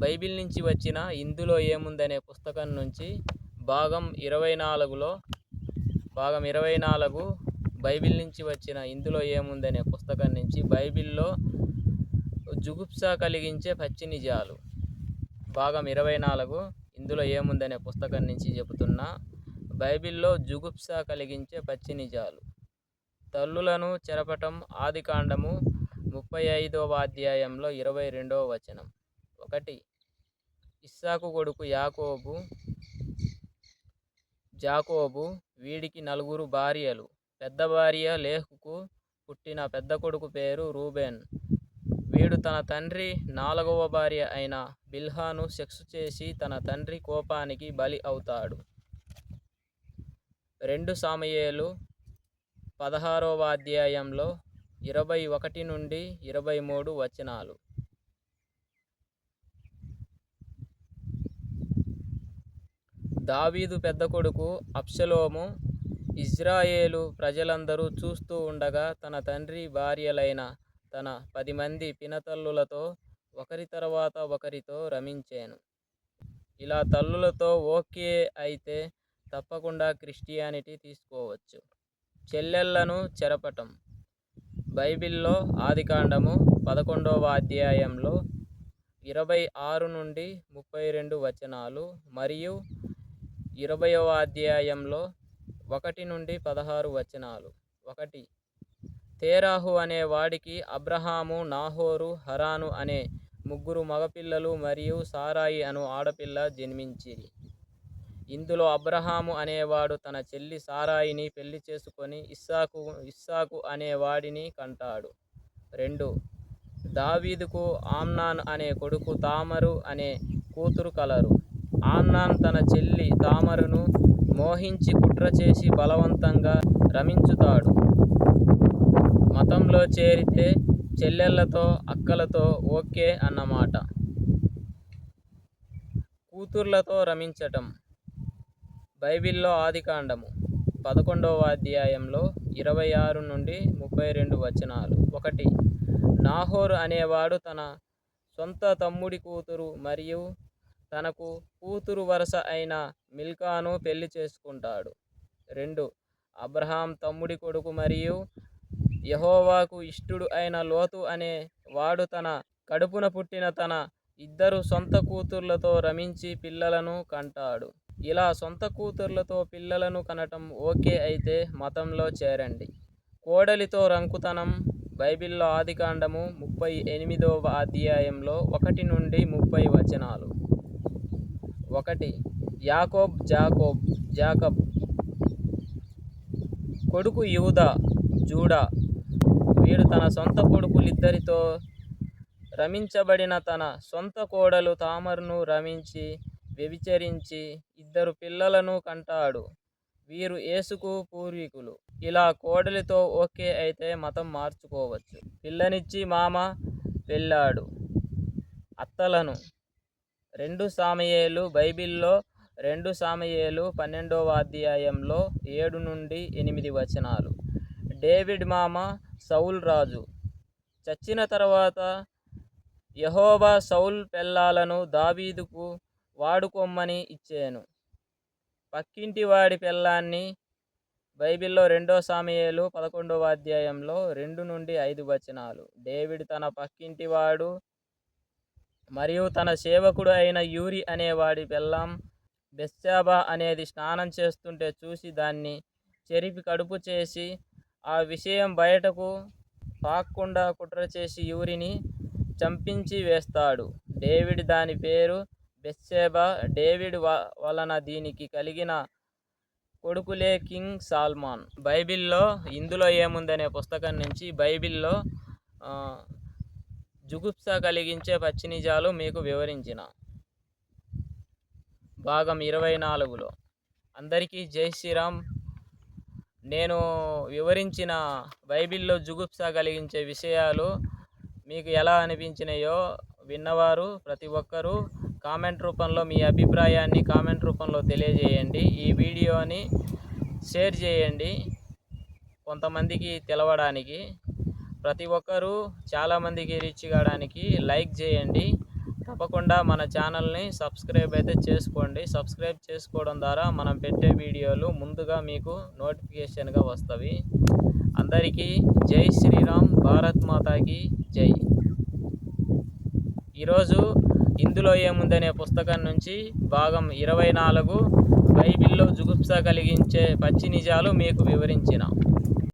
Bible నుంచి వచ్చిన ఇందులో ఏముందనే పుస్తకం నుంచి భాగం 24లో భాగం 24 బైబిల్ నుంచి వచ్చిన ఇందులో ఏముందనే పుస్తకం నుంచి బైబిల్లో జుగుప్స కలిగించే పచ్చి నిజాలు భాగం 24 ఇందులో ఏముందనే పుస్తకం నుంచి చెబుతున్నా. బైబిల్లో జుగుప్స కలిగించే పచ్చి నిజాలు. తల్లులను చెరపటం ఆదికాండము 35వ అధ్యాయంలో 22వ వచనం. 1. ఇస్సాకు కొడుకు జాకోబు వీడికి 4 భార్యలు. పెద్ద భార్య లేహుకు పుట్టిన పెద్ద కొడుకు పేరు రూబేన్. వీడు తన తండ్రి 4వ భార్య అయిన బిల్హాను సెక్సు చేసి తన తండ్రి కోపానికి బలి అవుతాడు. 2 సాముయేలు 16వ అధ్యాయంలో 21 నుండి 23 వచనాలు. దావీదు పెద్ద కొడుకు అబ్షలోము ఇజ్రాయేలు ప్రజలందరూ చూస్తూ ఉండగా తన తండ్రి భార్యలైన తన 10 మంది పినతల్లులతో ఒకరి తర్వాత ఒకరితో రమించాను. ఇలా తల్లులతో ఓకే అయితే తప్పకుండా క్రిస్టియానిటీ తీసుకోవచ్చు. చెల్లెళ్లను చెరపటం. బైబిల్లో ఆదికాండము 11వ అధ్యాయంలో 26 నుండి 32 వచనాలు మరియు 20వ అధ్యాయంలో 1 నుండి 16 వచనాలు. 1. తేరాహు అనే వాడికి అబ్రహాము, నాహోరు, హరాను అనే 3 మగపిల్లలు మరియు సారాయి అను ఆడపిల్ల జన్మించిరి. ఇందులో అబ్రహాము అనేవాడు తన చెల్లి సారాయిని పెళ్లి చేసుకొని ఇస్సాకు అనే వాడిని కంటాడు. 2. దావీదుకు ఆమ్నాన్ అనే కొడుకు తామరు అనే కూతురు కలరు. ఆమ్నాన్ తన చెల్లి తామరును మోహించి కుట్ర చేసి బలవంతంగా రమించుతాడు. మతంలో చేరితే చెల్లెళ్లతో అక్కలతో ఓకే అన్నమాట. కూతుర్లతో రమించటం. బైబిల్లో ఆదికాండము 11వ అధ్యాయంలో 26 నుండి 32 వచనాలు. 1. నాహోరు అనేవాడు తన సొంత తమ్ముడి కూతురు మరియు తనకు కూతురు వరస అయిన మిల్కాను పెళ్లి చేసుకుంటాడు. 2. అబ్రహాం తమ్ముడి కొడుకు మరియు యెహోవాకు ఇష్టుడు అయిన లోతు అనే వాడు తన కడుపున పుట్టిన తన 2 సొంత కూతుర్లతో రమించి పిల్లలను కంటాడు. ఇలా సొంత కూతుర్లతో పిల్లలను కనటం ఓకే అయితే మతంలో చేరండి. కోడలితో రంకుతనం. బైబిల్లో ఆదికాండము 38వ అధ్యాయంలో 1 నుండి 30 వచనాలు. 1. జాకబ్ కొడుకు జూడా. వీడు తన సొంత కొడుకులిద్దరితో రమించబడిన తన సొంత కోడలు తామరును రమించి వ్యభిచరించి 2 పిల్లలను కంటాడు. వీరు యేసుకు పూర్వీకులు. ఇలా కోడలితో ఓకే అయితే మతం మార్చుకోవచ్చు. పిల్లనిచ్చి మామ వెళ్ళాడు. అత్తలను. 2 సాముయేలు. బైబిల్లో 2 సాముయేలు 12వ అధ్యాయంలో 7 నుండి 8 వచనాలు. డేవిడ్ మామ సౌల్ రాజు. చచ్చిన తర్వాత యెహోవా సౌల్ పెళ్ళాలను దావీదుకు వాడుకొమ్మని ఇచ్చాను. పక్కింటి వాడి పెళ్ళాన్ని. బైబిల్లో 2 సాముయేలు 11వ అధ్యాయంలో 2 నుండి 5 వచనాలు. డేవిడ్ తన పక్కింటి వాడు మరియు తన సేవకుడు అయిన యూరి అనేవాడి పెళ్ళాం బెత్షెబా అనేది స్నానం చేస్తుంటే చూసి దాన్ని చెరిపి కడుపు చేసి ఆ విషయం బయటకు పాక్కుండా కుట్ర చేసి యూరిని చంపించి వేస్తాడు. డేవిడ్ దాని పేరు బెత్షెబా. డేవిడ్ వలన దీనికి కలిగిన కొడుకులే కింగ్ సాల్మాన్. బైబిల్లో ఇందులో ఏముందనే పుస్తకం నుంచి బైబిల్లో జుగుప్స కలిగించే పచ్చి నిజాలు మీకు వివరించిన భాగం 24లో. అందరికీ జై శ్రీరామ్. నేను వివరించిన బైబిల్లో జుగుప్స కలిగించే విషయాలు మీకు ఎలా అనిపించినాయో విన్నవారు ప్రతి ఒక్కరూ కామెంట్ రూపంలో మీ అభిప్రాయాన్ని కామెంట్ రూపంలో తెలియజేయండి. ఈ వీడియోని షేర్ చేయండి కొంతమందికి తెలవడానికి. ప్రతి ఒక్కరూ చాలామందికి రీచ్ కావడానికి లైక్ చేయండి. తప్పకుండా మన ఛానల్ని సబ్స్క్రైబ్ అయితే చేసుకోండి. సబ్స్క్రైబ్ చేసుకోవడం ద్వారా మనం పెట్టే వీడియోలు ముందుగా మీకు నోటిఫికేషన్గా వస్తవి. అందరికీ జై శ్రీరామ్, భారత్ మాతాకి జై. ఈరోజు ఇందులో ఏముందనే పుస్తకం నుంచి భాగం 24 బైబిల్లో జుగుప్స కలిగించే పచ్చి నిజాలు మీకు వివరించిన.